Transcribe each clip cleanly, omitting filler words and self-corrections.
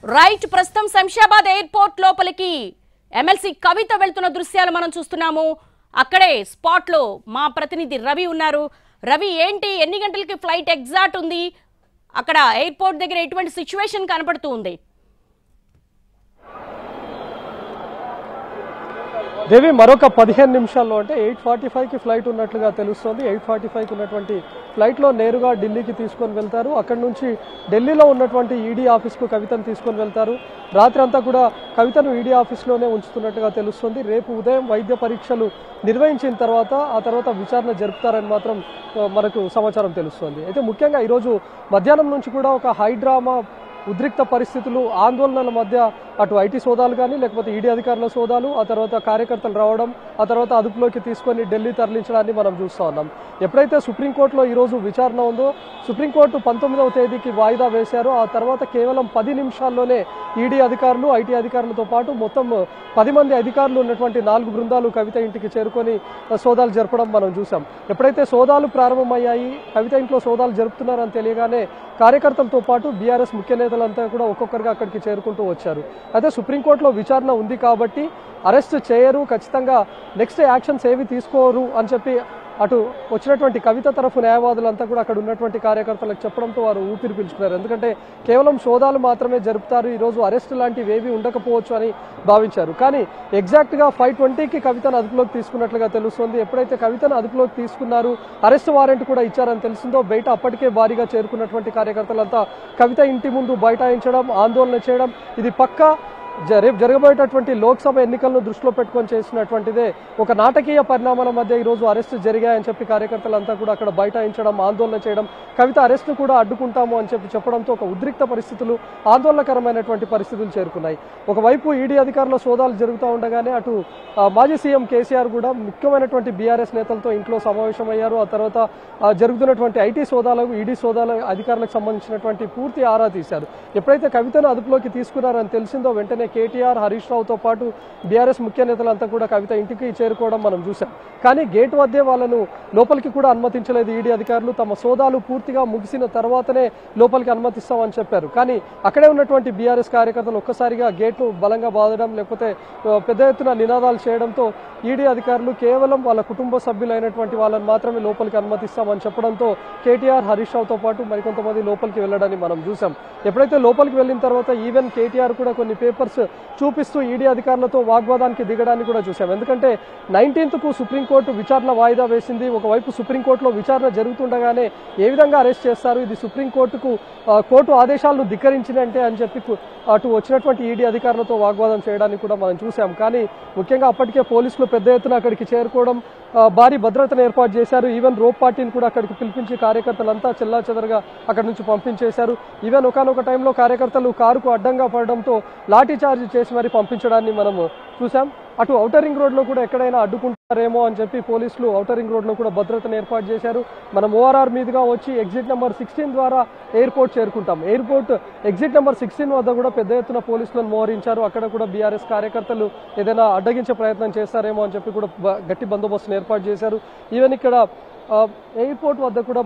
Right ప్రస్తుతం Shamshabad airport లోపలికి MLC కవిత వెళ్తున్న దృశ్యాలు మనం చూస్తున్నాము. అక్కడే స్పాట్ లో మా ప్రతినిధి రవి ఉన్నారు. రవి, ఏంటి ఎన్ని గంటలకి ఫ్లైట్ ఎగ్జాక్ట్ ఉంది? అక్కడ ఎయిర్పోర్ట్ దగ్గర ఎటువంటి సిచ్యువేషన్ కనబడుతూ ఉంది? దేవి, మరొక 15 నిమిషాల్లో అంటే 8:45కి ఫ్లైట్ ఉన్నట్లుగా తెలుస్తోంది. 8:45కి ఉన్నటువంటి ఫ్లైట్లో నేరుగా ఢిల్లీకి తీసుకొని వెళ్తారు. అక్కడి నుంచి ఢిల్లీలో ఉన్నటువంటి ఈడీ ఆఫీస్కు కవితను తీసుకొని వెళ్తారు. రాత్రి అంతా కూడా కవితను ఈడీ ఆఫీస్లోనే ఉంచుతున్నట్టుగా తెలుస్తుంది. రేపు ఉదయం వైద్య పరీక్షలు నిర్వహించిన తర్వాత ఆ తర్వాత విచారణ జరుపుతారని మాత్రం మనకు సమాచారం తెలుస్తోంది. అయితే ముఖ్యంగా ఈరోజు మధ్యాహ్నం నుంచి కూడా ఒక హైడ్రామా, ఉద్రిక్త పరిస్థితులు, ఆందోళనల మధ్య అటు ఐటీ సోదాలు కానీ లేకపోతే ఈడీ అధికారుల సోదాలు, ఆ తర్వాత కార్యకర్తలు రావడం, ఆ తర్వాత అదుపులోకి తీసుకొని ఢిల్లీ తరలించడాన్ని మనం చూస్తూ ఉన్నాం. ఎప్పుడైతే సుప్రీంకోర్టులో ఈరోజు విచారణ ఉందో, సుప్రీంకోర్టు 19వ తేదీకి వాయిదా వేశారో ఆ తర్వాత కేవలం 10 నిమిషాల్లోనే ఈడీ అధికారులు, ఐటీ అధికారులతో పాటు మొత్తం 10 మంది అధికారులు ఉన్నటువంటి 4 బృందాలు కవిత ఇంటికి చేరుకొని సోదాలు జరపడం మనం చూసాం. ఎప్పుడైతే సోదాలు ప్రారంభమయ్యాయి, కవిత ఇంట్లో సోదాలు జరుపుతున్నారని తెలియగానే కార్యకర్తలతో పాటు బీఆర్ఎస్ ముఖ్య నేతలంతా కూడా ఒక్కొక్కరుగా అక్కడికి చేరుకుంటూ వచ్చారు. అయితే సుప్రీంకోర్టులో విచారణ ఉంది కాబట్టి అరెస్ట్ చేయరు, ఖచ్చితంగా నెక్స్ట్ యాక్షన్స్ ఏవి తీసుకోరు అని చెప్పి అటు వచ్చినటువంటి కవిత తరఫు న్యాయవాదులంతా కూడా అక్కడ ఉన్నటువంటి కార్యకర్తలకు చెప్పడంతో వారు ఊపిరి పీల్చుకున్నారు. ఎందుకంటే కేవలం సోదాలు మాత్రమే జరుపుతారు, ఈరోజు అరెస్ట్ లాంటివి ఏవి ఉండకపోవచ్చు అని భావించారు. కానీ ఎగ్జాక్ట్గా 5:20కి కవితను అదుపులోకి తీసుకున్నట్లుగా తెలుస్తుంది. ఎప్పుడైతే కవితను అదుపులోకి తీసుకున్నారు, అరెస్ట్ వారెంట్ కూడా ఇచ్చారని తెలిసిందో బయట అప్పటికే భారీగా చేరుకున్నటువంటి కార్యకర్తలంతా కవిత ఇంటి ముందు బైఠాయించడం, ఆందోళన చేయడం, ఇది పక్కా రేపు జరగబోయేటటువంటి లోక్సభ ఎన్నికలను దృష్టిలో పెట్టుకొని చేసినటువంటిదే. ఒక నాటకీయ పరిణామాల మధ్య ఈరోజు అరెస్టు జరిగాయని చెప్పి కార్యకర్తలంతా కూడా అక్కడ బైఠాయించడం, ఆందోళన చేయడం, కవిత అరెస్టును కూడా అడ్డుకుంటాము అని చెప్పడంతో ఒక ఉద్రిక్త పరిస్థితులు, ఆందోళనకరమైనటువంటి పరిస్థితులు చేరుకున్నాయి. ఒకవైపు ఈడీ అధికారుల సోదాలు జరుగుతూ ఉండగానే అటు మాజీ సీఎం కేసీఆర్ కూడా ముఖ్యమైనటువంటి బీఆర్ఎస్ నేతలతో ఇంట్లో సమావేశమయ్యారు. ఆ తర్వాత జరుగుతున్నటువంటి ఐటీ సోదాలకు, ఈడీ సోదాల అధికారులకు సంబంధించినటువంటి పూర్తి ఆరా తీశారు. ఎప్పుడైతే కవితను అదుపులోకి తీసుకున్నారని తెలిసిందో వెంటనే కేటీఆర్, హరీష్ రావుతో పాటు బీఆర్ఎస్ ముఖ్య నేతలంతా కూడా కవిత ఇంటికి చేరుకోవడం మనం చూసాం. కానీ గేట్ వద్దే వాళ్ళను లోపలికి కూడా అనుమతించలేదు ఈడీ అధికారులు. తమ సోదాలు పూర్తిగా ముగిసిన తర్వాతనే లోపలికి అనుమతిస్తామని చెప్పారు. కానీ అక్కడే ఉన్నటువంటి బీఆర్ఎస్ కార్యకర్తలు ఒక్కసారిగా గేట్ను బలంగా బాదడం, లేకపోతే పెద్ద ఎత్తున నినాదాలు చేయడంతో ఈడీ అధికారులు కేవలం వాళ్ళ కుటుంబ సభ్యులైనటువంటి వాళ్ళని మాత్రమే లోపలికి అనుమతిస్తామని చెప్పడంతో కేటీఆర్, హరీష్ రావుతో పాటు మరికొంతమంది లోపలికి వెళ్ళడాన్ని మనం చూసాం. ఎప్పుడైతే లోపలికి వెళ్ళిన తర్వాత ఈవెన్ కేటీఆర్ కూడా కొన్ని పేపర్స్ చూపిస్తూ ఈడీ అధికారులతో వాగ్వాదానికి దిగడాన్ని కూడా చూసాం. ఎందుకంటే 19కు సుప్రీంకోర్టు విచారణ వాయిదా వేసింది. ఒకవైపు సుప్రీంకోర్టులో విచారణ జరుగుతుండగానే ఏ విధంగా అరెస్ట్ చేస్తారు, ఇది సుప్రీంకోర్టుకు కోర్టు ఆదేశాలను ధిక్కరించినంటే అని చెప్పి అటు వచ్చినటువంటి ఈడీ అధికారులతో వాగ్వాదం చేయడానికి కూడా మనం చూసాం. కానీ ముఖ్యంగా అప్పటికే పోలీసులు పెద్ద ఎత్తున అక్కడికి చేరుకోవడం, భారీ భద్రతను ఏర్పాటు చేశారు. ఈవెన్ రోప్ పార్టీని కూడా అక్కడికి పిలిపించి కార్యకర్తలంతా చెల్లాచెదరగా అక్కడి నుంచి పంపించేశారు. ఈవెన్ ఒకనొక టైంలో కార్యకర్తలు కారుకు అడ్డంగా పడడంతో లాఠీ చార్జ్ చేసి మరి పంపించడాన్ని మనం చూసాం. అటు ఔటర్ రింగ్ రోడ్లో కూడా ఎక్కడైనా అడ్డుకుంటారేమో అని చెప్పి పోలీసులు ఔటర్ రింగ్ రోడ్లో కూడా భద్రతను ఏర్పాటు చేశారు. మనం ఓఆర్ఆర్ మీదుగా వచ్చి ఎగ్జిట్ నెంబర్ 16 ద్వారా ఎయిర్పోర్ట్ చేరుకుంటాం. ఎయిర్పోర్ట్ ఎగ్జిట్ నెంబర్ 16 వద్ద కూడా పెద్ద ఎత్తున పోలీసులను మోహరించారు. అక్కడ కూడా బీఆర్ఎస్ కార్యకర్తలు ఏదైనా అడ్డగించే ప్రయత్నం చేస్తారేమో అని చెప్పి కూడా గట్టి బందోబస్తును ఏర్పాటు చేశారు. ఈవెన్ ఇక్కడ ఎయిర్పోర్ట్ వద్ద కూడా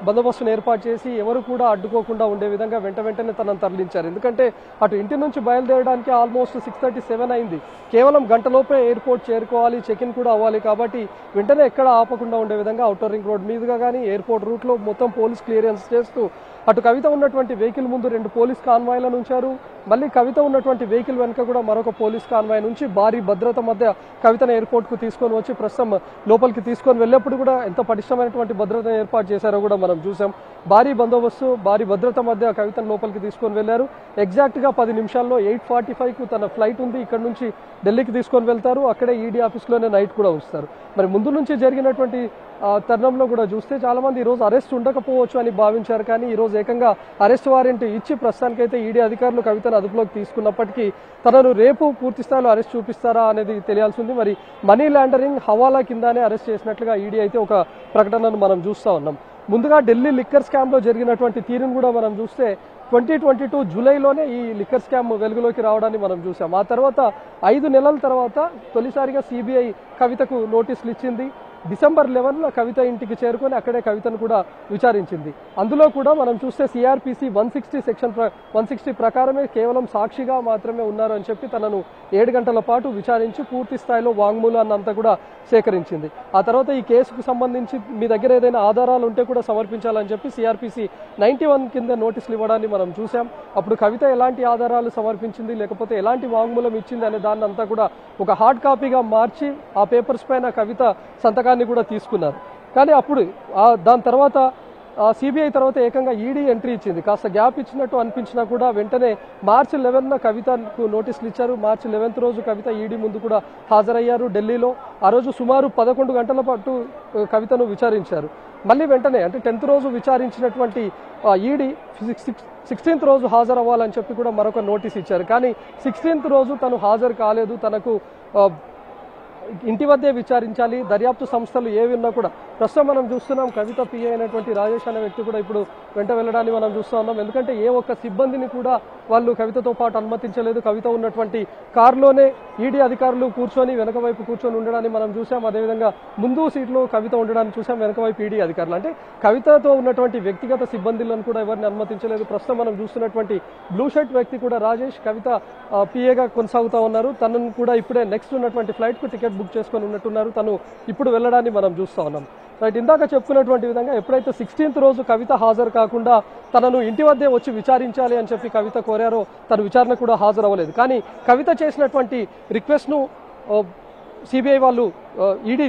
బందోబస్తును ఏర్పాటు చేసి ఎవరు కూడా అడ్డుకోకుండా ఉండే విధంగా వెంటనే తనను తరలించారు. ఎందుకంటే అటు ఇంటి నుంచి బయలుదేరడానికి ఆల్మోస్ట్ 6:37 అయింది. కేవలం గంటలోపే ఎయిర్పోర్ట్ చేరుకోవాలి, చెక్ ఇన్ కూడా అవ్వాలి. కాబట్టి వెంటనే ఎక్కడ ఆపకుండా ఉండే విధంగా ఔటర్ రింగ్ రోడ్ మీదుగా కానీ ఎయిర్పోర్ట్ రూట్లో మొత్తం పోలీస్ క్లియరెన్స్ చేస్తూ అటు కవిత ఉన్నటువంటి వెహికల్ ముందు 2 పోలీస్ కాన్వాయ్లను ఉంచారు. మళ్ళీ కవిత ఉన్నటువంటి వెహికల్ వెనుక కూడా మరొక పోలీస్ కాన్వాయ్ నుంచి భారీ భద్రత మధ్య కవితను ఎయిర్పోర్ట్కు తీసుకొని వచ్చి ప్రస్తుతం లోపలికి తీసుకొని వెళ్ళేప్పుడు కూడా ఎంత పటిష్టమైనటువంటి భద్రతను ఏర్పాటు చేశారో కూడా మనం చూసాం. భారీ బందోబస్తు, భారీ భద్రత మధ్య కవితను లోపలికి తీసుకొని వెళ్లారు. ఎగ్జాక్ట్గా 10 నిమిషాల్లో 8:45కు తన ఫ్లైట్ ఉంది. ఇక్కడ నుంచి ఢిల్లీకి తీసుకొని వెళ్తారు. అక్కడే ఈడీ ఆఫీస్లోనే నైట్ కూడా ఉంచుతారు. మరి ముందు నుంచి జరిగినటువంటి తరుణంలో కూడా చూస్తే చాలా మంది ఈరోజు అరెస్ట్ ఉండకపోవచ్చు అని భావించారు. కానీ ఈరోజు ఏకంగా అరెస్ట్ వారెంట్ ఇచ్చి ప్రస్తుతానికైతే ఈడీ అధికారులు కవితను అదుపులోకి తీసుకున్నప్పటికీ తనను రేపు పూర్తి స్థాయిలో అరెస్ట్ చూపిస్తారా అనేది తెలియాల్సి ఉంది. మరి మనీ లాండరింగ్, హవాలా కిందనే అరెస్ట్ చేసినట్లుగా ఈడీ అయితే ఒక ప్రకటనను మనం చూస్తూ ఉన్నాం. ముందుగా ఢిల్లీ లిక్కర్ స్కామ్లో జరిగినటువంటి తీరును కూడా మనం చూస్తే 2022 జూలైలోనే ఈ లిక్కర్ స్కామ్ వెలుగులోకి రావడాన్ని మనం చూసాం. ఆ తర్వాత 5 నెలల తర్వాత తొలిసారిగా సిబిఐ కవితకు నోటీసులు ఇచ్చింది. డిసెంబర్ 11న కవిత ఇంటికి చేరుకొని అక్కడే కవితను కూడా విచారించింది. అందులో కూడా మనం చూస్తే సిఆర్పిసి 160 సెక్షన్ 160 ప్రకారమే కేవలం సాక్షిగా మాత్రమే ఉన్నారు అని చెప్పి తనను 7 గంటల పాటు విచారించి పూర్తి స్థాయిలో వాంగ్మూలాన్ని అంతా కూడా సేకరించింది. ఆ తర్వాత ఈ కేసుకు సంబంధించి మీ దగ్గర ఏదైనా ఆధారాలు ఉంటే కూడా సమర్పించాలని చెప్పి సిఆర్పిసి 91 కింద నోటీసులు ఇవ్వడాన్ని మనం చూసాం. అప్పుడు కవిత ఎలాంటి ఆధారాలు సమర్పించింది, లేకపోతే ఎలాంటి వాంగ్మూలం ఇచ్చింది అనే దాన్ని అంతా కూడా ఒక హార్డ్ కాపీగా మార్చి ఆ పేపర్స్ పైన కవిత సంతకాన్ని కూడా తీసుకున్నారు. కానీ అప్పుడు దాని తర్వాత సిబిఐ తర్వాత ఏకంగా ఈడీ ఎంట్రీ ఇచ్చింది. కాస్త గ్యాప్ ఇచ్చినట్టు అనిపించినా కూడా వెంటనే మార్చి 11న కవితకు నోటీసులు ఇచ్చారు. మార్చి 11th రోజు కవిత ఈడీ ముందు కూడా హాజరయ్యారు ఢిల్లీలో. ఆ రోజు సుమారు 11 గంటల పాటు కవితను విచారించారు. మళ్ళీ వెంటనే అంటే 10th రోజు విచారించినటువంటి ఈడీ 16th రోజు హాజరు అవ్వాలని చెప్పి కూడా మరొక నోటీస్ ఇచ్చారు. కానీ 16th రోజు తను హాజరు కాలేదు. తనకు ఇంటి వద్దే విచారించాలి, దర్యాప్తు సంస్థలు ఏవి ఉన్నా కూడా. ప్రస్తుతం మనం చూస్తున్నాం కవిత పిఏ అయినటువంటి రాజేష్ అనే వ్యక్తి కూడా ఇప్పుడు వెంట వెళ్ళడాన్ని మనం చూస్తూ ఉన్నాం. ఎందుకంటే ఏ ఒక్క సిబ్బందిని కూడా వాళ్ళు కవితతో పాటు అనుమతించలేదు. కవిత ఉన్నటువంటి కారులోనే ఈడీ అధికారులు కూర్చొని వెనక వైపు కూర్చొని ఉండడాన్ని మనం చూసాం. అదేవిధంగా ముందు సీట్లో కవిత ఉండడాన్ని చూసాం, వెనక వైపు ఈడీ అధికారులు. అంటే కవితతో ఉన్నటువంటి వ్యక్తిగత సిబ్బందులను కూడా ఎవరిని అనుమతించలేదు. ప్రస్తుతం మనం చూస్తున్నటువంటి బ్లూ షర్ట్ వ్యక్తి కూడా రాజేష్ కవిత పిఏగా కొనసాగుతూ ఉన్నారు. తనను కూడా ఇప్పుడే నెక్స్ట్ ఉన్నటువంటి ఫ్లైట్కు టికెట్ బుక్ చేసుకొని ఉన్నట్టున్నారు. తను ఇప్పుడు వెళ్ళడాన్ని మనం చూస్తూ ఉన్నాం. రైట్, ఇందాక చెప్పుకున్నటువంటి విధంగా ఎప్పుడైతే 16th రోజు కవిత హాజరు కాకుండా తనను ఇంటి వద్దే వచ్చి విచారించాలి అని చెప్పి కవిత కోరారో తను విచారణ కూడా హాజరవ్వలేదు. కానీ కవిత చేసినటువంటి రిక్వెస్ట్ను సిబిఐ వాళ్ళు ఈడీ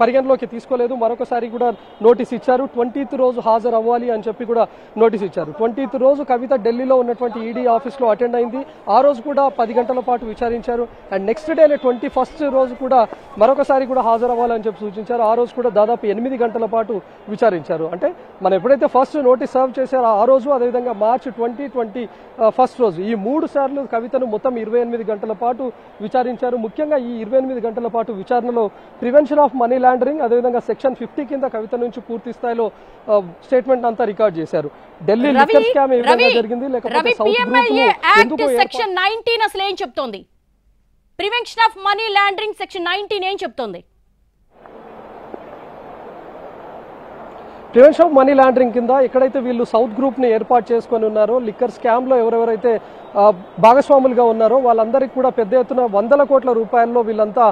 పరిగణలోకి తీసుకోలేదు. మరొకసారి కూడా నోటీస్ ఇచ్చారు. 20th రోజు హాజరు అవ్వాలి అని చెప్పి కూడా నోటీస్ ఇచ్చారు. 20th రోజు కవిత ఢిల్లీలో ఉన్నటువంటి ఈడీ ఆఫీస్లో అటెండ్ అయింది. ఆ రోజు కూడా 10 గంటల పాటు విచారించారు. అండ్ నెక్స్ట్ డేనే 21st రోజు కూడా మరొకసారి కూడా హాజరు అవ్వాలని చెప్పి సూచించారు. ఆ రోజు కూడా దాదాపు 8 గంటల పాటు విచారించారు. అంటే మనం ఎప్పుడైతే ఫస్ట్ నోటీస్ సర్వ్ చేశారో ఆ రోజు, అదేవిధంగా మార్చి 2021 రోజు ఈ 3 సార్లు కవితను మొత్తం 28 గంటల పాటు విచారించారు. ముఖ్యంగా ఈ 28 గంటల పాటు విచారణలో ప్రివెన్షన్ ఆఫ్ మనీ లాండరింగ్, అదేవిధంగా సెక్షన్ 50 కింద కవిత నుంచి పూర్తి స్థాయిలో స్టేట్మెంట్ అంతా రికార్డ్ చేశారు. ఢిల్లీ లిక్కర్ స్కామ్ ఏ విధంగా జరిగింది, లేకపోతే సౌత్ గ్రూప్ లో సెక్షన్ 19 అసలు ఏం చెప్తోంది? Prevention of money laundering section 19 ఏం చెప్తోంది? ప్రివెన్షన్ ఆఫ్ మనీ లాండరింగ్ కింద ఎక్కడైతే వీళ్ళు సౌత్ గ్రూప్ ని ఏర్పాటు చేసుకొని ఉన్నారో, లిక్కర్ స్కామ్ లో ఎవరెవరైతే భాగస్వాములుగా ఉన్నారో వాళ్ళందరికీ కూడా పెద్ద ఎత్తున 100 కోట్ల రూపాయల్లో వీళ్ళంతా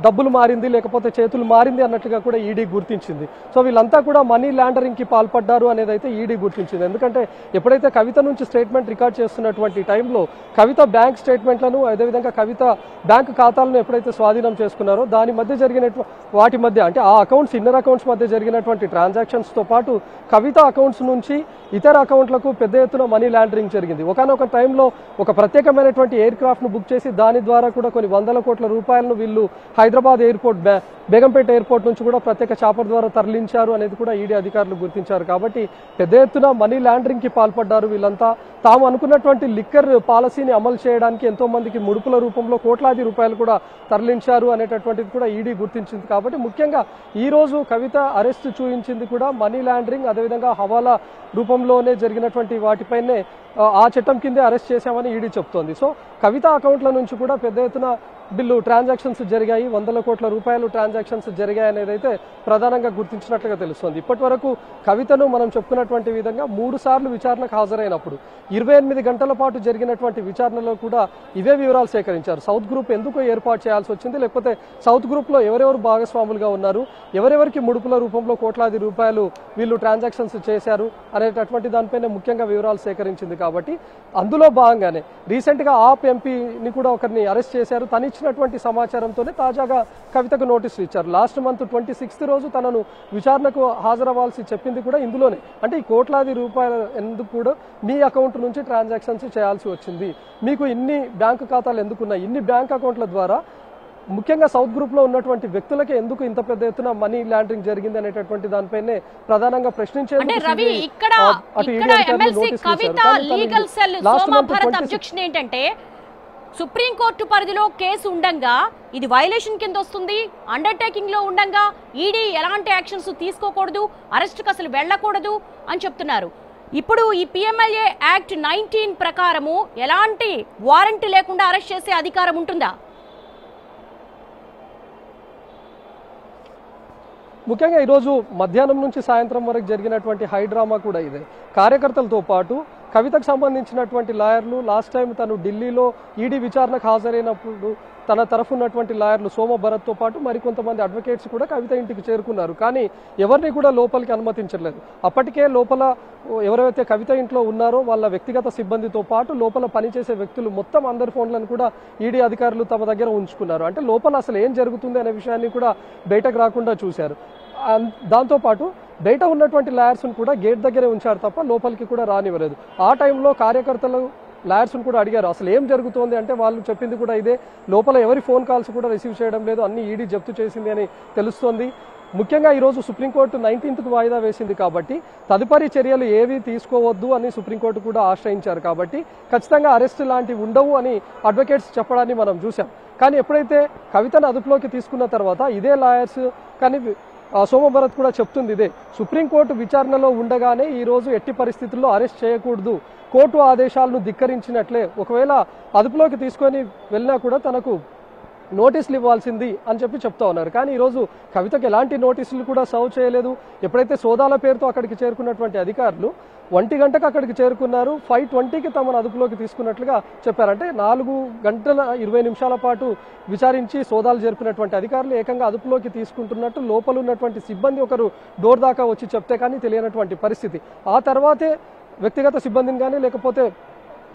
డబ్బులు మారింది, లేకపోతే చేతులు మారింది అన్నట్టుగా కూడా ఈడీ గుర్తించింది. సో వీళ్ళంతా కూడా మనీ లాండరింగ్ కి పాల్పడ్డారు అనేది అయితే ఈడీ గుర్తించింది. ఎందుకంటే ఎప్పుడైతే కవిత నుంచి స్టేట్మెంట్ రికార్డ్ చేస్తున్నటువంటి టైంలో కవిత బ్యాంక్ స్టేట్మెంట్లను, అదేవిధంగా కవిత బ్యాంక్ ఖాతాలను ఎప్పుడైతే స్వాధీనం చేసుకున్నారో దాని మధ్య జరిగినటువంటి వాటి మధ్య అంటే ఆ అకౌంట్స్, ఇన్నర్ అకౌంట్స్ మధ్య జరిగినటువంటి ట్రాన్సాక్షన్స్ తో పాటు కవిత అకౌంట్స్ నుంచి ఇతర అకౌంట్లకు పెద్ద ఎత్తున మనీ లాండరింగ్ జరిగింది. ఒకనొక టైంలో ఒక ప్రత్యేకమైనటువంటి ఎయిర్ క్రాఫ్ట్ ను బుక్ చేసి దాని ద్వారా కూడా కొన్ని 100 కోట్ల రూపాయలను వీళ్ళు హైదరాబాద్ ఎయిర్పోర్ట్, బేగంపేట ఎయిర్పోర్ట్ నుంచి కూడా ప్రత్యేక చాపర్ ద్వారా తరలించారు అనేది కూడా ఈడీ అధికారులు గుర్తించారు. కాబట్టి పెద్ద ఎత్తున మనీ లాండరింగ్ కి పాల్పడ్డారు వీళ్ళంతా. తాము అనుకున్నటువంటి లిక్కర్ పాలసీని అమలు చేయడానికి ఎంతో మందికి ముడుపుల రూపంలో కోట్లాది రూపాయలు కూడా తరలించారు అనేటటువంటిది కూడా ఈడీ గుర్తించింది. కాబట్టి ముఖ్యంగా ఈ రోజు కవిత అరెస్ట్ చూయించింది కూడా మనీ లాండరింగ్, అదేవిధంగా హవాలా రూపంలోనే జరిగినటువంటి వాటిపైనే ఆ చట్టం కిందే అరెస్ట్ చేశామని ఈడీ చెప్తోంది. సో కవిత అకౌంట్ల నుంచి కూడా పెద్ద ఎత్తున బిల్లు ట్రాన్సాక్షన్స్ జరిగాయి, 100 కోట్ల రూపాయలు ట్రాన్సాక్షన్స్ జరిగాయి అనేది అయితే ప్రధానంగా గుర్తించినట్లుగా తెలుస్తోంది. ఇప్పటి వరకు కవితను మనం చెప్పుకున్నటువంటి విధంగా 3 సార్లు విచారణకు హాజరైనప్పుడు 28 గంటల పాటు జరిగినటువంటి విచారణలో కూడా ఇవే వివరాలు సేకరించారు. సౌత్ గ్రూప్ ఎందుకు ఏర్పాటు చేయాల్సి వచ్చింది, లేకపోతే సౌత్ గ్రూప్ లో ఎవరెవరు భాగస్వాములుగా ఉన్నారు, ఎవరెవరికి ముడుపుల రూపంలో కోట్లాది రూపాయలు వీళ్ళు ట్రాన్సాక్షన్స్ చేశారు అనేటటువంటి దానిపైన ముఖ్యంగా వివరాలు సేకరించింది. కాబట్టి అందులో భాగంగానే రీసెంట్ గా ఆప్ ఎంపీని కూడా ఒకరిని అరెస్ట్ చేశారు. తను ఇచ్చినటువంటి సమాచారంతోనే తాజాగా కవితకు నోటీసులు ఇచ్చారు. లాస్ట్ మంత్ 26th రోజు తనను విచారణకు హాజరవ్వాల్సి చెప్పింది కూడా ఇందులోనే. అంటే ఈ కోట్లాది రూపాయలు ఎందుకు కూడా మీ అకౌంట్ నుంచి ట్రాన్సాక్షన్స్ చేయాల్సి వచ్చింది, మీకు ఇన్ని బ్యాంకు ఖాతాలు ఎందుకున్నాయి, ఇన్ని బ్యాంక్ అకౌంట్ల ద్వారా ముఖ్యంగా సౌత్ గ్రూప్ లో ఉన్నటువంటి వ్యక్తులకే ఎందుకు ఇంత పెద్ద ఎత్తున మనీ లాండరింగ్ జరిగింది అనేటటువంటి దానిపైనే ప్రధానంగా ప్రశ్నించేందుకు సుప్రీంకోర్టు పరిధిలో కేసు ఉండంగా ఇది వైలేషన్ కింద వస్తుంది, అండర్టేకింగ్ లో ఉండంగా ఈడీ ఎలాంటి యాక్షన్స్ తీసుకోకూడదు, అరెస్ట్కి అసలు వెళ్ళకూడదు అని చెప్తున్నారు. ఇప్పుడు ఈ పిఎంఎల్ఏ యాక్ట్ 19 ప్రకారము ఎలాంటి వారెంట్ లేకుండా అరెస్ట్ చేసే అధికారం ఉంటుందా? ముఖ్యంగా ఈరోజు మధ్యాహ్నం నుంచి సాయంత్రం వరకు జరిగినటువంటి హై డ్రామా కూడా ఇదే. కార్యకర్తలతో పాటు కవితకు సంబంధించినటువంటి లాయర్లు లాస్ట్ టైం తను ఢిల్లీలో ఈడీ విచారణకు హాజరైనప్పుడు తన తరఫు ఉన్నటువంటి లాయర్లు సోమ భరత్తో పాటు మరికొంతమంది అడ్వకేట్స్ కూడా కవిత ఇంటికి చేరుకున్నారు. కానీ ఎవరిని కూడా లోపలికి అనుమతించలేదు. అప్పటికే లోపల ఎవరైతే కవిత ఇంట్లో ఉన్నారో వాళ్ళ వ్యక్తిగత సిబ్బందితో పాటు లోపల పనిచేసే వ్యక్తులు మొత్తం అందరి ఫోన్లను కూడా ఈడీ అధికారులు తమ దగ్గర ఉంచుకున్నారు. అంటే లోపల అసలు ఏం జరుగుతుంది అనే విషయాన్ని కూడా బయటకు రాకుండా చూశారు. దాంతోపాటు బయట ఉన్నటువంటి లాయర్స్ను కూడా గేట్ దగ్గరే ఉంచారు తప్ప లోపలికి కూడా రానివ్వలేదు. ఆ టైంలో కార్యకర్తలు లాయర్స్ను కూడా అడిగారు అసలు ఏం జరుగుతోంది అంటే వాళ్ళు చెప్పింది కూడా ఇదే. లోపల ఎవరి ఫోన్ కాల్స్ కూడా రిసీవ్ చేయడం లేదు, అన్ని ఈడీ జప్తు చేసింది అని తెలుస్తోంది. ముఖ్యంగా ఈరోజు సుప్రీంకోర్టు 19th వాయిదా వేసింది కాబట్టి తదుపరి చర్యలు ఏవి తీసుకోవద్దు అని సుప్రీంకోర్టు కూడా ఆశ్రయించారు. కాబట్టి ఖచ్చితంగా అరెస్ట్ లాంటివి ఉండవు అని అడ్వకేట్స్ చెప్పడాన్ని మనం చూసాం. కానీ ఎప్పుడైతే కవితను అదుపులోకి తీసుకున్న తర్వాత ఇదే లాయర్స్ కానీ సోమ భరత్ కూడా చెప్తుంది ఇదే. సుప్రీంకోర్టు విచారణలో ఉండగానే ఈరోజు ఎట్టి పరిస్థితుల్లో అరెస్ట్ చేయకూడదు, కోర్టు ఆదేశాలను ధిక్కరించినట్లే, ఒకవేళ అదుపులోకి తీసుకొని వెళ్ళినా కూడా తనకు నోటీసులు ఇవ్వాల్సింది అని చెప్పి చెప్తా ఉన్నారు. కానీ ఈరోజు కవితకు ఎలాంటి నోటీసులు కూడా సర్వ్ చేయలేదు. ఎప్పుడైతే సోదాల పేరుతో అక్కడికి చేరుకున్నటువంటి అధికారులు 1 గంటకు అక్కడికి చేరుకున్నారు, 5:20కి తమను అదుపులోకి తీసుకున్నట్లుగా చెప్పారంటే 4 గంటల 20 నిమిషాల పాటు విచారించి సోదాలు జరిపినటువంటి అధికారులు ఏకంగా అదుపులోకి తీసుకుంటున్నట్టు లోపల ఉన్నటువంటి సిబ్బంది ఒకరు డోర్ దాకా వచ్చి చెప్తే కానీ తెలియనటువంటి పరిస్థితి. ఆ తర్వాతే వ్యక్తిగత సిబ్బందిని కానీ లేకపోతే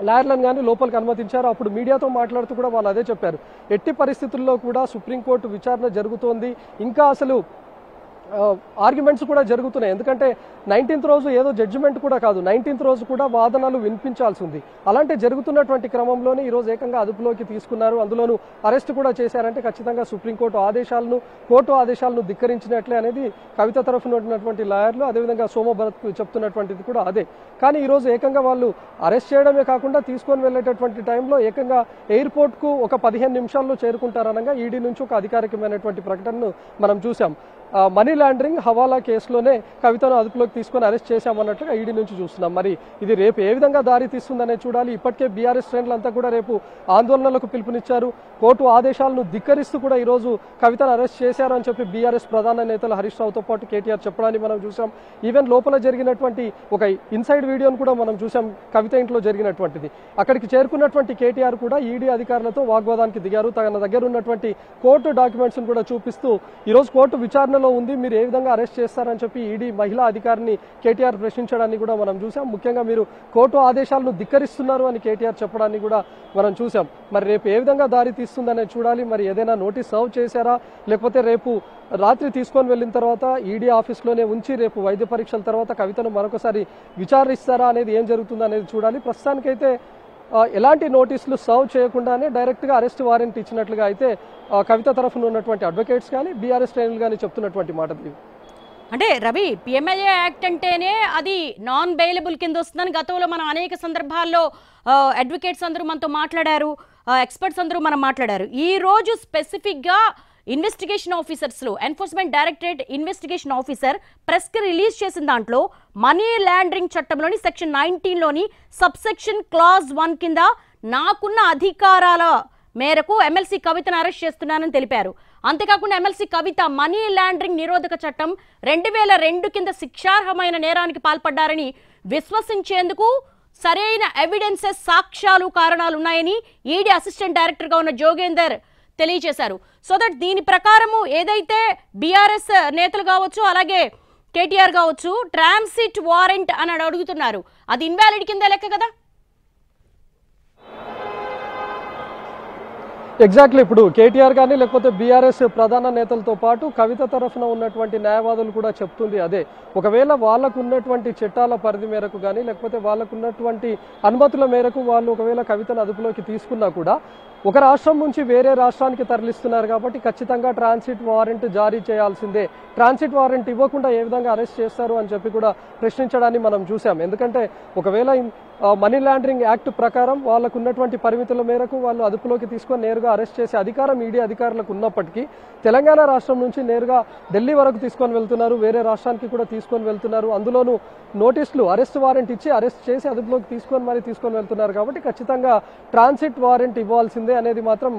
లాయర్లను కానీ లోపలికి అనుమతించారు. అప్పుడు మీడియాతో మాట్లాడుతూ కూడా వాళ్ళు అదే చెప్పారు, ఎట్టి పరిస్థితుల్లో కూడా సుప్రీంకోర్టు విచారణ జరుగుతోంది, ఇంకా అసలు ఆర్గ్యుమెంట్స్ కూడా జరుగుతున్నాయి. ఎందుకంటే 19th రోజు ఏదో జడ్జిమెంట్ కూడా కాదు, 19th రోజు కూడా వాదనలు వినిపించాల్సి ఉంది. అలాంటి జరుగుతున్నటువంటి క్రమంలోనే ఈరోజు ఏకంగా అదుపులోకి తీసుకున్నారు, అందులోనూ అరెస్ట్ కూడా చేశారంటే ఖచ్చితంగా సుప్రీంకోర్టు ఆదేశాలను కోర్టు ఆదేశాలను ధిక్కరించినట్లే అనేది కవిత తరఫున ఉన్నటువంటి లాయర్లు అదేవిధంగా సోమ భరత్ చెప్పినటువంటిది కూడా అదే. కానీ ఈరోజు ఏకంగా వాళ్ళు అరెస్ట్ చేయడమే కాకుండా తీసుకొని వెళ్ళేటటువంటి టైంలో ఏకంగా ఎయిర్పోర్ట్కు ఒక 15 నిమిషాల్లో చేరుకుంటారనగా ఈడీ నుంచి ఒక అధికారికమైనటువంటి ప్రకటనను మనం చూసాం. మనీ లాండరింగ్ హవాలా కేసులోనే కవితను అదుపులోకి తీసుకొని అరెస్ట్ చేశామన్నట్లుగా ఈడీ నుంచి చూస్తున్నాం. మరి ఇది రేపు ఏ విధంగా దారి తీస్తుందనే చూడాలి. ఇప్పటికే బీఆర్ఎస్ శ్రేణులంతా కూడా రేపు ఆందోళనలకు పిలుపునిచ్చారు. కోర్టు ఆదేశాలను ధిక్కరిస్తూ కూడా ఈరోజు కవితను అరెస్ట్ చేశారు అని చెప్పి బీఆర్ఎస్ ప్రధాన నేతలు హరీష్ రావుతో పాటు కేటీఆర్ చెప్పడాన్ని మనం చూసాం. ఈవెన్ లోపల జరిగినటువంటి ఒక ఇన్సైడ్ వీడియోను కూడా మనం చూసాం, కవిత ఇంట్లో జరిగినటువంటిది. అక్కడికి చేరుకున్నటువంటి కేటీఆర్ కూడా ఈడీ అధికారులతో వాగ్వాదానికి దిగారు. తన దగ్గర ఉన్నటువంటి కోర్టు డాక్యుమెంట్స్ కూడా చూపిస్తూ ఈరోజు కోర్టు విచారణలో ఉంది, మీరు ఏ విధంగా అరెస్ట్ చేస్తారని చెప్పి ఈడీ మహిళా అధికారిని కేటీఆర్ ప్రశ్నించడాన్ని కూడా మనం చూసాం. ముఖ్యంగా మీరు కోర్టు ఆదేశాలను ధిక్కరిస్తున్నారు అని కేటీఆర్ చెప్పడాన్ని కూడా మనం చూసాం. మరి రేపు ఏ విధంగా దారి తీస్తుందనే చూడాలి. మరి ఏదైనా నోటీస్ సర్వ్ చేశారా, లేకపోతే రేపు రాత్రి తీసుకొని వెళ్ళిన తర్వాత ఈడీ ఆఫీస్లోనే ఉంచి రేపు వైద్య పరీక్షల తర్వాత కవితను మరొకసారి విచారిస్తారా అనేది ఏం జరుగుతుందో అనేది చూడాలి. ప్రస్తుతానికైతే ఎలాంటి నోటీసులు సర్వ్ చేయకుండానే డైరెక్ట్గా అరెస్ట్ వారెంట్ ఇచ్చినట్లుగా అయితే కవిత తరఫున ఉన్నటువంటి అడ్వకేట్స్ కానీ బీఆర్ఎస్ శ్రేణులు కానీ చెప్తున్నటువంటి మాట. అంటే రవి, పిఎంఎల్ఏ యాక్ట్ అంటేనే అది నాన్ బెయిలబుల్ కింద వస్తుందని గతంలో మనం అనేక సందర్భాల్లో అడ్వకేట్స్ అందరూ మనతో మాట్లాడారు, ఎక్స్పర్ట్స్ అందరూ మనం మాట్లాడారు. ఈ రోజు స్పెసిఫిక్గా ఇన్వెస్టిగేషన్ ఆఫీసర్స్లో ఎన్ఫోర్స్మెంట్ డైరెక్టరేట్ ఇన్వెస్టిగేషన్ ఆఫీసర్ ప్రెస్కి రిలీజ్ చేసిన దాంట్లో మనీ లాండరింగ్ చట్టంలోని సెక్షన్ 19లోని సబ్సెక్షన్ క్లాజ్ 1 కింద నాకున్న అధికారాల మేరకు ఎమ్మెల్సీ కవితను అరెస్ట్ చేస్తున్నానని తెలిపారు. అంతేకాకుండా ఎమ్మెల్సీ కవిత మనీ లాండరింగ్ నిరోధక చట్టం 2002 కింద శిక్షార్హమైన నేరానికి పాల్పడ్డారని విశ్వసించేందుకు సరైన ఎవిడెన్సెస్, సాక్ష్యాలు, కారణాలు ఉన్నాయని ఈడీ అసిస్టెంట్ డైరెక్టర్గా ఉన్న జోగేందర్ తెలియజేశారు. సో దట్ దీని ప్రకారము ఏదైతే బీఆర్ఎస్ నేతలు కావచ్చు అలాగే కేటీఆర్ కావచ్చు ట్రాన్సిట్ వారెంట్ అని అడుగుతున్నారు, అది ఇన్వాలిడ్ కింద లెక్క కదా. ఎగ్జాక్ట్లీ. ఇప్పుడు కేటీఆర్ కానీ లేకపోతే బీఆర్ఎస్ ప్రధాన నేతలతో పాటు కవిత తరఫున ఉన్నటువంటి న్యాయవాదులు కూడా చెప్తుంది అదే. ఒకవేళ వాళ్ళకు ఉన్నటువంటి చట్టాల పరిధి మేరకు కానీ లేకపోతే వాళ్ళకు ఉన్నటువంటి అనుమతుల మేరకు వాళ్ళు ఒకవేళ కవితను అదుపులోకి తీసుకున్నా కూడా ఒక రాష్ట్రం నుంచి వేరే రాష్ట్రానికి తరలిస్తున్నారు కాబట్టి ఖచ్చితంగా ట్రాన్సిట్ వారెంట్ జారీ చేయాల్సిందే. ట్రాన్సిట్ వారెంట్ ఇవ్వకుండా ఏ విధంగా అరెస్ట్ చేస్తారు అని చెప్పి కూడా ప్రశ్నించడాన్ని మనం చూసాం. ఎందుకంటే ఒకవేళ మనీ లాండరింగ్ యాక్ట్ ప్రకారం వాళ్ళకు ఉన్నటువంటి పరిమితుల మేరకు వాళ్ళు అదుపులోకి తీసుకొని నేరుగా అరెస్ట్ చేసే అధికారం ఈడీ అధికారులకు ఉన్నప్పటికీ తెలంగాణ రాష్ట్రం నుంచి నేరుగా ఢిల్లీ వరకు తీసుకొని వెళ్తున్నారు, వేరే రాష్ట్రానికి కూడా తీసుకొని వెళ్తున్నారు. అందులోనూ నోటీసులు అరెస్ట్ వారెంట్ ఇచ్చి అరెస్ట్ చేసి అదుపులోకి తీసుకొని వెళ్తున్నారు. కాబట్టి ఖచ్చితంగా ట్రాన్సిట్ వారెంట్ ఇవ్వాల్సిందే అనేది మాత్రం